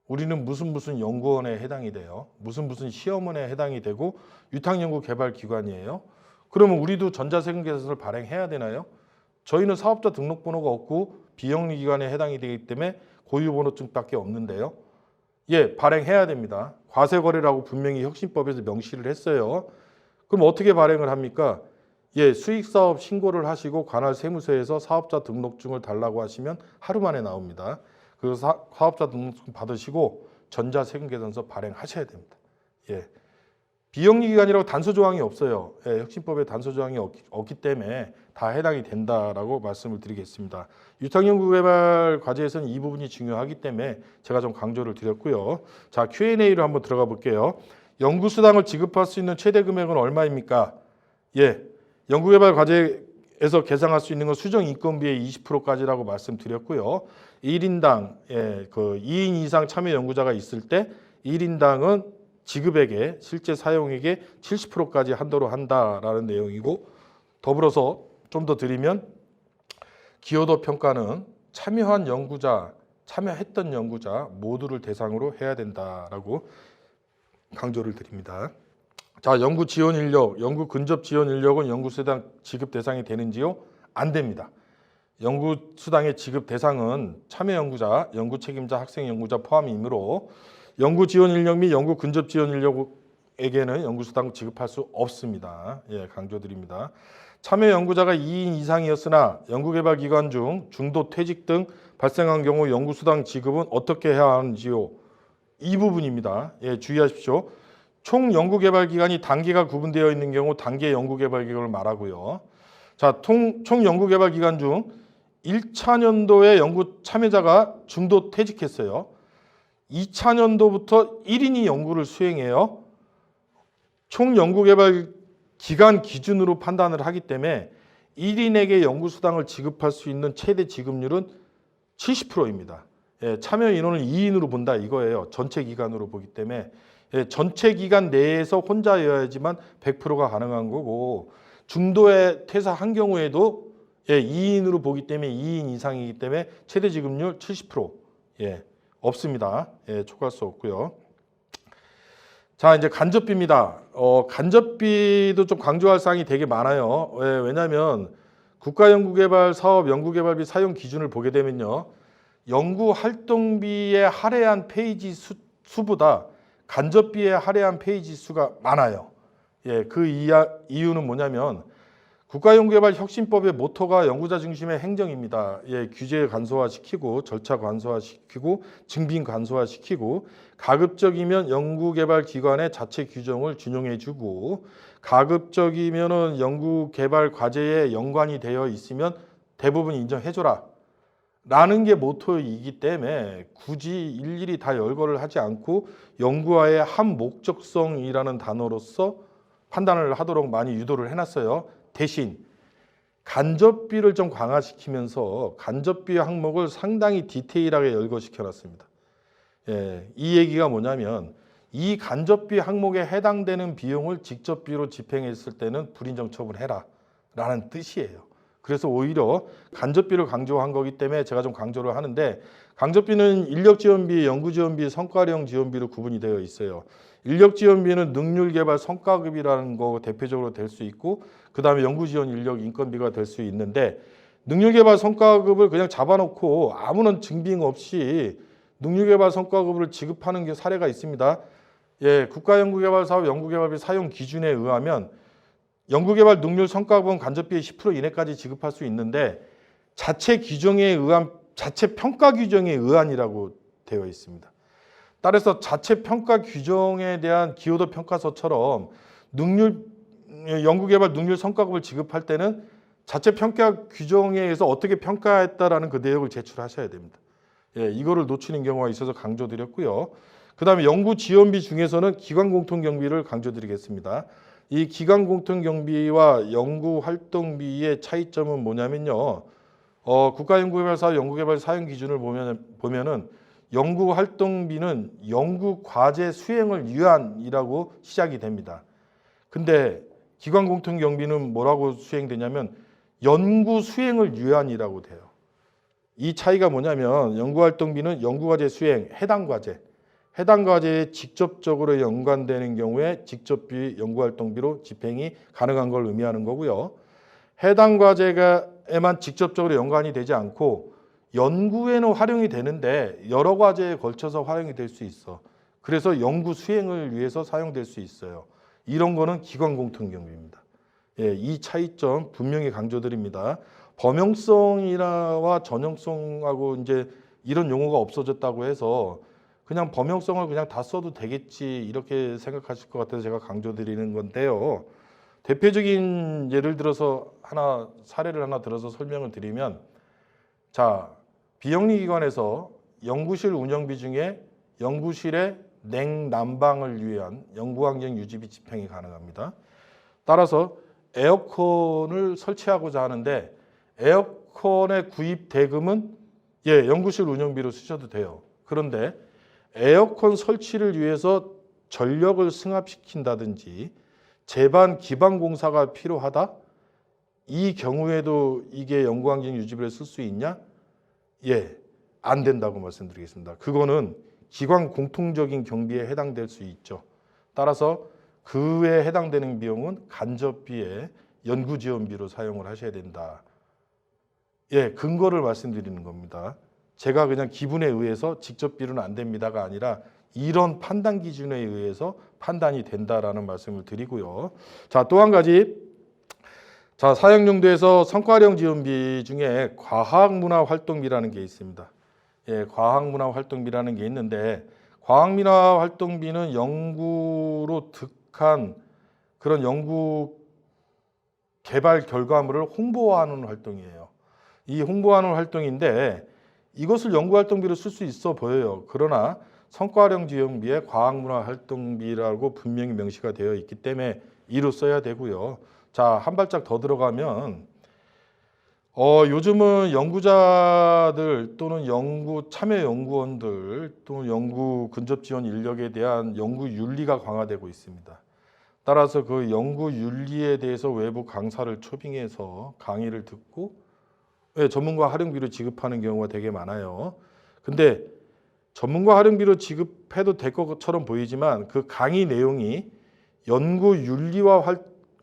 우리는 무슨 연구원에 해당이 돼요. 무슨 시험원에 해당이 되고 유탁연구개발기관이에요. 그러면 우리도 전자세금계산서를 발행해야 되나요? 저희는 사업자 등록번호가 없고 비영리기관에 해당이 되기 때문에 고유번호증밖에 없는데요. 예, 발행해야 됩니다. 과세거래라고 분명히 혁신법에서 명시를 했어요. 그럼 어떻게 발행을 합니까? 예, 수익사업 신고를 하시고 관할 세무서에서 사업자 등록증을 달라고 하시면 하루 만에 나옵니다. 그래서 사업자 등록증 받으시고 전자세금계산서 발행하셔야 됩니다. 예. 비영리기관이라고 단서조항이 없어요. 예, 혁신법에 단서조항이 없기 때문에 다 해당이 된다라고 말씀을 드리겠습니다. 유탁연구개발 과제에서는 이 부분이 중요하기 때문에 제가 좀 강조를 드렸고요. 자, Q&A로 한번 들어가 볼게요. 연구수당을 지급할 수 있는 최대 금액은 얼마입니까? 예, 연구개발 과제에서 계상할 수 있는 건 수정 인건비의 20%까지라고 말씀드렸고요. 1인당 예, 그 2인 이상 참여 연구자가 있을 때 1인당은 지급액에 실제 사용액의 70%까지 한도로 한다라는 내용이고, 더불어서 좀 더 드리면 기여도 평가는 참여한 연구자, 참여했던 연구자 모두를 대상으로 해야 된다라고 강조를 드립니다. 자, 연구 지원 인력, 연구 근접 지원 인력은 연구수당 지급 대상이 되는지요? 안 됩니다. 연구수당의 지급 대상은 참여 연구자, 연구 책임자, 학생 연구자 포함이므로 연구 지원 인력 및 연구 근접 지원 인력에게는 연구수당 지급할 수 없습니다. 예, 강조드립니다. 참여 연구자가 2인 이상이었으나 연구개발기관 중 중도 퇴직 등 발생한 경우 연구수당 지급은 어떻게 해야 하는지요? 이 부분입니다. 예, 주의하십시오. 총 연구개발기관이 단계가 구분되어 있는 경우 단계 연구개발기관을 말하고요. 자, 총 연구개발기관 중 1차 년도에 연구 참여자가 중도 퇴직했어요. 2차 년도부터 1인이 연구를 수행해요. 총 연구개발 기간 기준으로 판단을 하기 때문에 1인에게 연구수당을 지급할 수 있는 최대 지급률은 70%입니다. 예, 참여 인원을 2인으로 본다 이거예요. 전체 기간으로 보기 때문에 예, 전체 기간 내에서 혼자여야지만 100%가 가능한 거고, 중도에 퇴사한 경우에도 예, 2인으로 보기 때문에 2인 이상이기 때문에 최대 지급률 70%. 예. 없습니다. 예, 촉구할 수 없고요. 자, 이제 간접비입니다. 간접비도 좀 강조할 사항이 되게 많아요. 예, 왜냐하면 국가연구개발 사업 연구개발비 사용 기준을 보게 되면요, 연구활동비에 할애한 페이지 수보다 간접비에 할애한 페이지 수가 많아요. 예, 그 이유는 뭐냐면 국가연구개발 혁신법의 모토가 연구자 중심의 행정입니다. 예, 규제 간소화시키고 절차 간소화시키고 증빙 간소화시키고, 가급적이면 연구개발기관의 자체 규정을 준용해주고, 가급적이면은 연구개발 과제에 연관이 되어 있으면 대부분 인정해줘라 라는 게 모토이기 때문에 굳이 일일이 다 열거를 하지 않고 연구와의 한 목적성이라는 단어로서 판단을 하도록 많이 유도를 해놨어요. 대신 간접비를 좀 강화시키면서 간접비 항목을 상당히 디테일하게 열거시켜 놨습니다. 예, 이 얘기가 뭐냐면 이 간접비 항목에 해당되는 비용을 직접비로 집행했을 때는 불인정 처분해라 라는 뜻이에요. 그래서 오히려 간접비를 강조한 거기 때문에 제가 좀 강조를 하는데, 간접비는 인력지원비, 연구지원비, 성과령 지원비로 구분이 되어 있어요. 인력지원비는 능률개발 성과급이라는 거 대표적으로 될 수 있고, 그 다음에 연구지원 인력 인건비가 될 수 있는데, 능률개발 성과급을 그냥 잡아놓고 아무런 증빙 없이 능률개발 성과급을 지급하는 게 사례가 있습니다. 예, 국가연구개발사업 연구개발비 사용 기준에 의하면 연구개발 능률 성과급은 간접비의 10% 이내까지 지급할 수 있는데, 자체 규정에 의한, 자체 평가 규정에 의한이라고 되어 있습니다. 따라서 자체 평가 규정에 대한 기여도 평가서처럼 연구개발 능률 성과급을 지급할 때는 자체 평가 규정에 의해서 어떻게 평가했다라는 그 내역을 제출하셔야 됩니다. 예, 이거를 놓치는 경우가 있어서 강조드렸고요. 그다음에 연구 지원비 중에서는 기관 공통 경비를 강조드리겠습니다. 이 기관 공통 경비와 연구 활동비의 차이점은 뭐냐면요. 국가연구개발사 연구개발 사용 기준을 보면은 연구 활동비는 연구 과제 수행을 위한이라고 시작이 됩니다. 근데 기관 공통 경비는 뭐라고 수행되냐면 연구 수행을 위한이라고 돼요. 이 차이가 뭐냐면 연구 활동비는 연구 과제 수행, 해당 과제에 직접적으로 연관되는 경우에 직접비 연구 활동비로 집행이 가능한 걸 의미하는 거고요. 해당 과제에만 직접적으로 연관이 되지 않고 연구에는 활용이 되는데 여러 과제에 걸쳐서 활용이 될 수 있어. 그래서 연구 수행을 위해서 사용될 수 있어요. 이런 거는 기관 공통 경비입니다. 예, 이 차이점 분명히 강조드립니다. 범용성이와 전형성하고 이제 이런 용어가 없어졌다고 해서 그냥 범용성을 그냥 다 써도 되겠지 이렇게 생각하실 것 같아서 제가 강조드리는 건데요. 대표적인 예를 들어서 사례를 하나 들어서 설명을 드리면, 자, 비영리 기관에서 연구실 운영비 중에 연구실의 냉난방을 위한 연구환경 유지비 집행이 가능합니다. 따라서 에어컨을 설치하고자 하는데 에어컨의 구입 대금은 연구실 운영비로 쓰셔도 돼요. 그런데 에어컨 설치를 위해서 전력을 승합시킨다든지 제반 기반 공사가 필요하다? 이 경우에도 이게 연구환경 유지비를 쓸 수 있냐? 안 된다고 말씀드리겠습니다. 그거는 기관 공통적인 경비에 해당될 수 있죠. 따라서 그에 해당되는 비용은 간접비의 연구지원비로 사용을 하셔야 된다. 근거를 말씀드리는 겁니다. 제가 그냥 기분에 의해서 직접 비료는 안 됩니다가 아니라 이런 판단 기준에 의해서 판단이 된다라는 말씀을 드리고요. 자, 또 한 가지. 자, 사용용도에서 성과령 지원비 중에 과학문화활동비라는 게 있습니다. 과학문화활동비라는 게 있는데 과학문화활동비는 연구로 득한 그런 연구 개발 결과물을 홍보하는 활동이에요. 이 홍보하는 활동인데 이것을 연구활동비로 쓸 수 있어 보여요. 그러나 성과령 지원비에 과학문화활동비라고 분명히 명시가 되어 있기 때문에 이로 써야 되고요. 자, 한 발짝 더 들어가면 요즘은 연구자들 또는 참여 연구원들 또는 연구 근접 지원 인력에 대한 연구 윤리가 강화되고 있습니다. 따라서 그 연구 윤리에 대해서 외부 강사를 초빙해서 강의를 듣고 전문가 활용비로 지급하는 경우가 되게 많아요. 근데 전문가 활용비로 지급해도 될 것처럼 보이지만 그 강의 내용이 연구 윤리와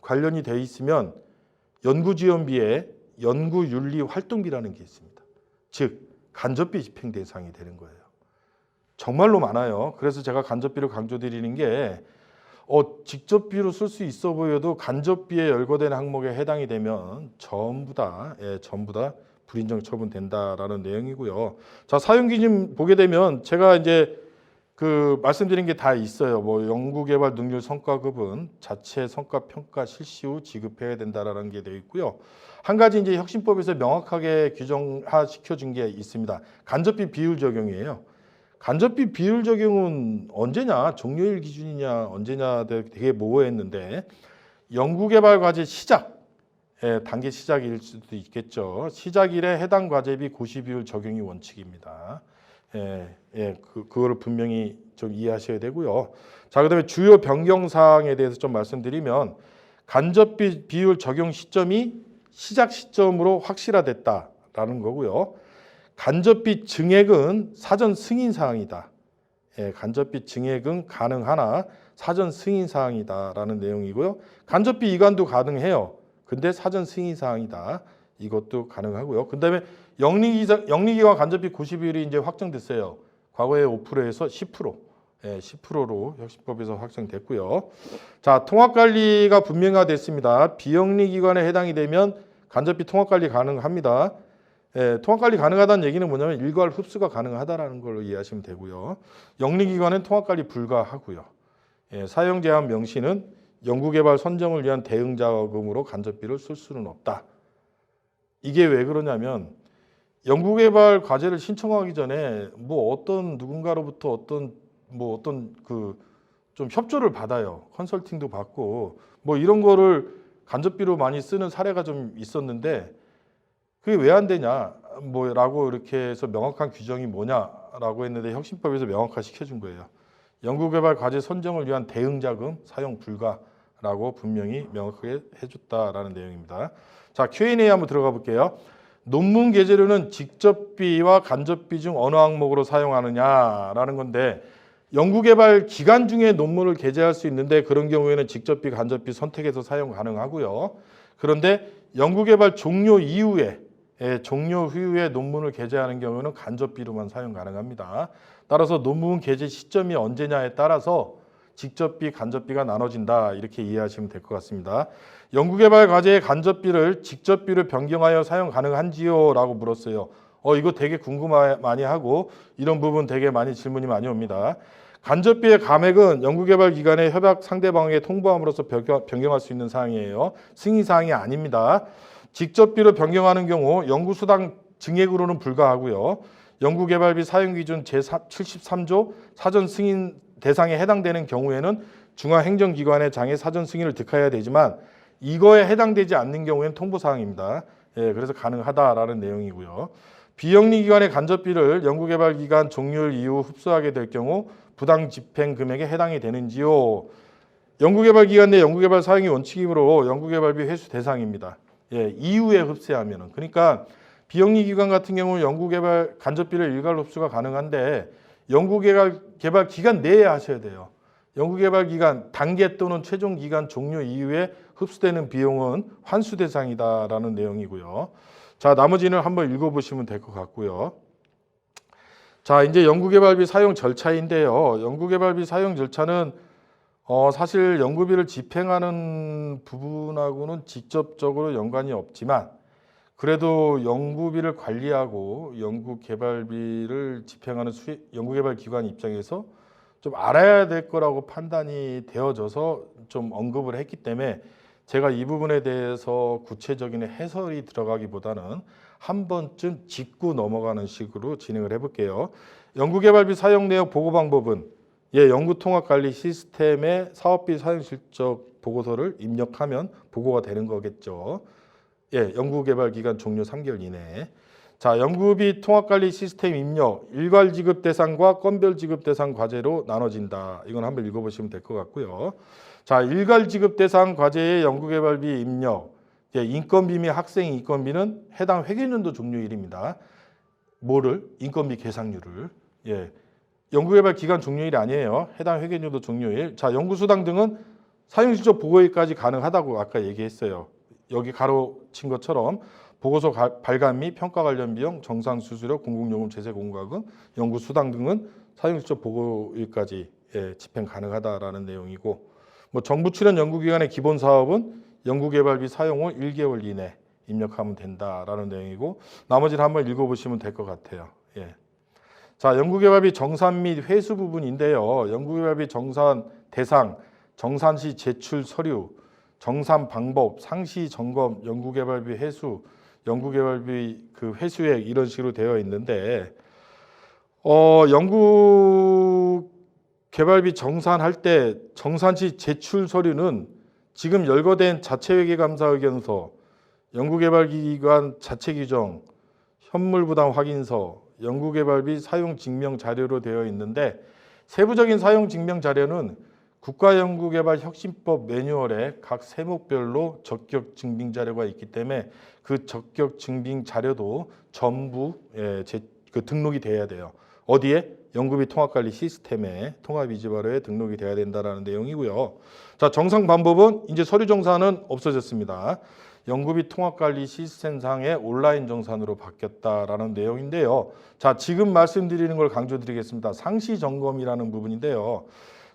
관련이 돼 있으면 연구지원비에 연구윤리 활동비라는 게 있습니다. 즉 간접비 집행 대상이 되는 거예요. 정말로 많아요. 그래서 제가 간접비를 강조드리는 게 직접비로 쓸 수 있어 보여도 간접비에 열거된 항목에 해당이 되면 전부 다 불인정 처분된다라는 내용이고요. 자, 사용기준 보게 되면 제가 이제 말씀드린 게 다 있어요. 뭐 연구개발 능률 성과급은 자체 성과 평가 실시 후 지급해야 된다라는 게 되어 있고요. 한 가지 이제 혁신법에서 명확하게 규정화 시켜준 게 있습니다. 간접비 비율 적용이에요. 간접비 비율 적용은 언제냐, 종료일 기준이냐, 언제냐 되게 모호했는데 연구개발 과제 시작, 단계 시작일 수도 있겠죠. 시작일에 해당 과제비 고시비율 적용이 원칙입니다. 그거를 분명히 좀 이해하셔야 되고요. 자, 그다음에 주요 변경사항에 대해서 좀 말씀드리면 간접비 비율 적용 시점이 시작 시점으로 확실화됐다라는 거고요. 간접비 증액은 사전 승인 사항이다. 간접비 증액은 가능하나 사전 승인 사항이다라는 내용이고요. 간접비 이관도 가능해요. 근데 사전 승인 사항이다. 이것도 가능하고요. 그다음에 영리기관 간접비 고시비율이 이제 확정됐어요. 과거에 5%에서 10%, 10%로 혁신법에서 확정됐고요. 자, 통합관리가 분명화됐습니다. 비영리기관에 해당이 되면 간접비 통합관리 가능합니다. 통합관리 가능하다는 얘기는 뭐냐면 일괄 흡수가 가능하다는 걸로 이해하시면 되고요. 영리기관은 통합관리 불가하고요. 사용 제한 명시는 연구개발 선정을 위한 대응 자금으로 간접비를 쓸 수는 없다. 이게 왜 그러냐면 연구개발 과제를 신청하기 전에 뭐 어떤 누군가로부터 어떤 그 좀 협조를 받아요. 컨설팅도 받고 뭐 이런 거를 간접비로 많이 쓰는 사례가 좀 있었는데 그게 왜 안 되냐 뭐라고 이렇게 해서 명확한 규정이 뭐냐라고 했는데 혁신법에서 명확화 시켜준 거예요. 연구개발 과제 선정을 위한 대응자금 사용 불가라고 분명히 명확하게 해줬다라는 내용입니다. 자, Q&A 한번 들어가 볼게요. 논문 게재료는 직접비와 간접비 중 어느 항목으로 사용하느냐라는 건데 연구개발 기간 중에 논문을 게재할 수 있는데 그런 경우에는 직접비, 간접비 선택해서 사용 가능하고요. 그런데 연구개발 종료 이후에 종료 후에 논문을 게재하는 경우는 간접비로만 사용 가능합니다. 따라서 논문 게재 시점이 언제냐에 따라서 직접비, 간접비가 나눠진다 이렇게 이해하시면 될 것 같습니다. 연구개발 과제의 간접비를 직접비로 변경하여 사용 가능한지요? 라고 물었어요. 이거 되게 많이 하고 이런 부분 되게 많이 질문이 많이 옵니다. 간접비의 감액은 연구개발 기관의 협약 상대방에게 통보함으로써 변경할 수 있는 사항이에요. 승인사항이 아닙니다. 직접비로 변경하는 경우 연구수당 증액으로는 불가하고요. 연구개발비 사용기준 제73조 사전 승인 대상에 해당되는 경우에는 중앙행정기관의 장애 사전 승인을 득하여야 되지만 이거에 해당되지 않는 경우에는 통보사항입니다. 그래서 가능하다라는 내용이고요. 비영리기관의 간접비를 연구개발기간 종료일 이후 흡수하게 될 경우 부당 집행 금액에 해당이 되는지요? 연구개발기간 내 연구개발 사용이 원칙이므로 연구개발비 회수 대상입니다. 이후에 흡수하면은. 그러니까 비영리기관 같은 경우는 연구개발 간접비를 일괄 흡수가 가능한데 연구개발 기간 내에 하셔야 돼요. 연구개발 기간 단계 또는 최종 기간 종료 이후에 흡수되는 비용은 환수 대상이다라는 내용이고요. 자, 나머지는 한번 읽어보시면 될 것 같고요. 자, 이제 연구개발비 사용 절차인데요. 연구개발비 사용 절차는 사실 연구비를 집행하는 부분하고는 직접적으로 연관이 없지만 그래도 연구비를 관리하고 연구개발비를 집행하는 연구개발기관 입장에서 좀 알아야 될 거라고 판단이 되어져서 좀 언급을 했기 때문에 제가 이 부분에 대해서 구체적인 해설이 들어가기보다는 한 번쯤 짚고 넘어가는 식으로 진행을 해볼게요. 연구개발비 사용 내역 보고 방법은 연구통합관리 시스템에 사업비 사용 실적 보고서를 입력하면 보고가 되는 거겠죠. 연구개발 기간 종료 3개월 이내에. 자, 연구비 통합관리 시스템 입력, 일괄 지급 대상과 건별 지급 대상 과제로 나눠진다. 이건 한번 읽어보시면 될 것 같고요. 자, 일괄 지급 대상 과제의 연구개발비 입력, 인건비 및 학생 인건비는 해당 회계연도 종료일입니다. 뭐를? 인건비 계상률을. 연구개발 기간 종료일이 아니에요. 해당 회계연도 종료일. 자, 연구수당 등은 사용실적 보고일까지 가능하다고 아까 얘기했어요. 여기 가로친 것처럼 보고서 발간 및 평가 관련 비용, 정산 수수료, 공공요금, 제세 공과금, 연구수당 등은 사용실적 보고일까지 집행 가능하다라는 내용이고, 뭐 정부 출연 연구기관의 기본 사업은 연구개발비 사용 후 1개월 이내 입력하면 된다라는 내용이고, 나머지는 한번 읽어보시면 될 것 같아요. 자, 연구개발비 정산 및 회수 부분인데요. 연구개발비 정산 대상, 정산 시 제출 서류, 정산 방법, 상시 점검, 연구개발비 회수, 연구개발비 그 회수액 이런 식으로 되어 있는데 연구개발비 정산할 때 정산 시 제출 서류는 지금 열거된 자체회계감사 의견서, 연구개발기관 자체규정, 현물부담 확인서, 연구개발비 사용 증명 자료로 되어 있는데 세부적인 사용 증명 자료는 국가연구개발혁신법 매뉴얼에 각 세목별로 적격 증빙 자료가 있기 때문에 그 적격 증빙 자료도 전부 등록이 돼야 돼요. 어디에? 연구비 통합관리 시스템에 통합이지바로에 등록이 돼야 된다는 내용이고요. 자, 정상 방법은 이제 서류 정산은 없어졌습니다. 연구비 통합관리 시스템상의 온라인 정산으로 바뀌었다라는 내용인데요. 자, 지금 말씀드리는 걸 강조드리겠습니다. 상시 점검이라는 부분인데요.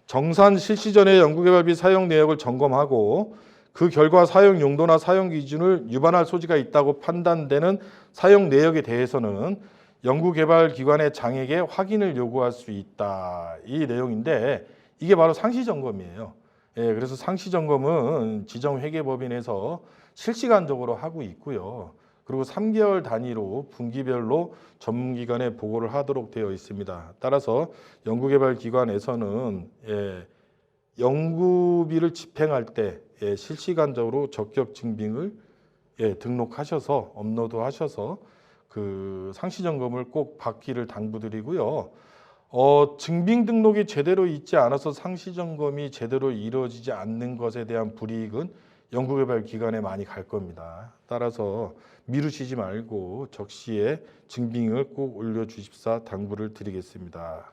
정산 실시 전에 연구개발비 사용 내역을 점검하고 그 결과 사용 용도나 사용 기준을 위반할 소지가 있다고 판단되는 사용 내역에 대해서는 연구개발기관의 장에게 확인을 요구할 수 있다. 이 내용인데 이게 바로 상시 점검이에요. 그래서 상시 점검은 지정회계법인에서 실시간적으로 하고 있고요. 그리고 3개월 단위로 분기별로 전문기관에 보고를 하도록 되어 있습니다. 따라서 연구개발기관에서는 연구비를 집행할 때 실시간적으로 적격 증빙을 등록하셔서 업로드하셔서 그 상시 점검을 꼭 받기를 당부드리고요. 증빙 등록이 제대로 있지 않아서 상시 점검이 제대로 이루어지지 않는 것에 대한 불이익은 연구개발 기관에 많이 갈 겁니다. 따라서 미루시지 말고 적시에 증빙을 꼭 올려주십사 당부를 드리겠습니다.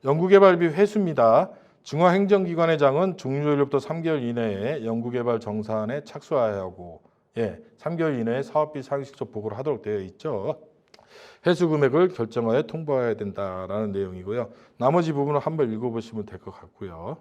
연구개발비 회수입니다. 중앙행정기관의 종료일로부터 3개월 이내에 연구개발 정산에 착수하여야 하고 3개월 이내에 사업비 상식적 보고를 하도록 되어 있죠. 회수 금액을 결정하여 통보해야 된다라는 내용이고요. 나머지 부분은 한번 읽어보시면 될 것 같고요.